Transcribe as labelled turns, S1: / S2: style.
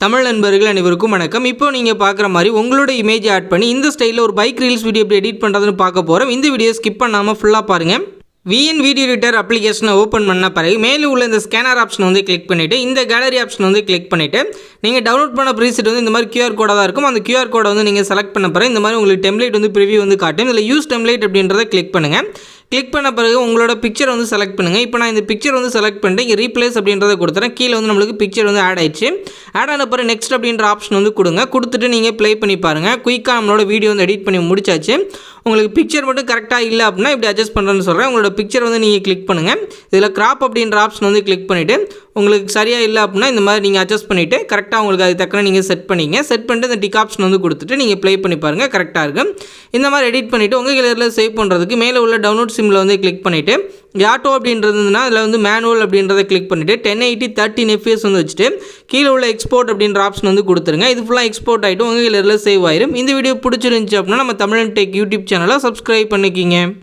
S1: தமிழ் நண்பர்கள் அனைவருக்கும் வணக்கம். இப்போ நீங்கள் பார்க்குற மாதிரி உங்களோட இமேஜ் ஆட் பண்ணி இந்த ஸ்டைலில் ஒரு பைக் ரீல்ஸ் வீடியோ எப்படி எடிட் பண்ணுறதுன்னு பார்க்க போகிறோம். இந்த வீடியோ ஸ்கிப் பண்ணாமல் ஃபுல்லாக பாருங்கள். விஎன் வீடியோ எடிட்டர் அப்ளிகேஷனை ஓப்பன் பண்ண பிறகு மேலே உள்ள இந்த ஸ்கேனர் ஆப்ஷன் வந்து கிளிக் பண்ணிவிட்டு இந்த கேலரி ஆப்ஷன் வந்து கிளிக் பண்ணிவிட்டு நீங்கள் டவுன்லோட் பண்ண ப்ரீசெட் வந்து இந்த மாதிரி QR கோடாக தான் இருக்கும். அந்த QR கோடை வந்து நீங்கள் செலக்ட் பண்ண பிறகு இந்த மாதிரி உங்களுக்கு டெம்ப்ளேட் வந்து ப்ரிவியூ வந்து காட்டும். இதில் யூஸ் டெம்ப்ளேட் அப்படின்றத கிளிக் பண்ணுங்கள். கிளிக் பண்ண பிறகு உங்களோட பிக்சர் வந்து செலக்ட் பண்ணுங்கள். இப்போ நான் இந்த பிக்சர் வந்து செலக்ட் பண்ணிட்டு இங்கே ரீப்ளேஸ் அப்படின்றத கொடுத்துறேன். கீழே வந்து நம்மளுக்கு பிக்சர் வந்து ஆட் ஆயிடுச்சு. ஆட் ஆன பிறகு நெக்ஸ்ட் அப்படின்ற ஆப்ஷன் வந்து கொடுங்க. கொடுத்துட்டு நீங்கள் ப்ளே பண்ணி பாருங்கள். குயிக்காக நம்மளோட வீடியோ வந்து எடிட் பண்ணி முடிச்சாச்சு. உங்களுக்கு பிக்சர் மட்டும் கரெக்டாக இல்லை அப்படின்னா இப்படி அட்ஜஸ்ட் பண்ணுறேன்னு சொல்கிறேன். உங்களோட பிக்சர் வந்து நீங்கள் கிளிக் பண்ணுங்கள். இதில் கிராப் அப்படின்ற ஆப்ஷன் வந்து கிளிக் பண்ணிவிட்டு உங்களுக்கு சரியாக இல்லை அப்படின்னா இந்த மாதிரி நீங்கள் அட்ஜஸ்ட் பண்ணிவிட்டு கரெக்டாக உங்களுக்கு அது தக்கன நீங்கள் செட் பண்ணிங்க. செட் பண்ணிட்டு இந்த டிக் ஆப்ஷன் வந்து கொடுத்துட்டு நீங்கள் ப்ளே பண்ணி பாருங்கள். கரெக்டாக இருக்கும். இந்த மாதிரி எடிட் பண்ணிவிட்டு உங்கள் கேலரியில் சேவ் பண்ணுறதுக்கு மேலே உள்ள டவுன்லோட் சிம்மில் வந்து கிளிக் பண்ணிவிட்டு ஆட்டோ அப்படின்றதுனா அதில் வந்து மேனுவல் அப்படின்றத கிளிக் பண்ணிவிட்டு 1080 13 fps வந்து வச்சுட்டு கீழே உள்ள எக்ஸ்போர்ட் அப்படின்ற ஆப்ஷன் வந்து கொடுத்துருங்க. இது ஃபுல்லாக எக்ஸ்போர்ட் ஆகிட்டு உங்கள் கேலரியில் சேவ் ஆயிடும். இந்த வீடியோ பிடிச்சிருந்துச்சி அப்படின்னா நம்ம தமிழன் டெக் யூடியூப் சேனலை சப்ஸ்கிரைப் பண்ணிக்கிங்க.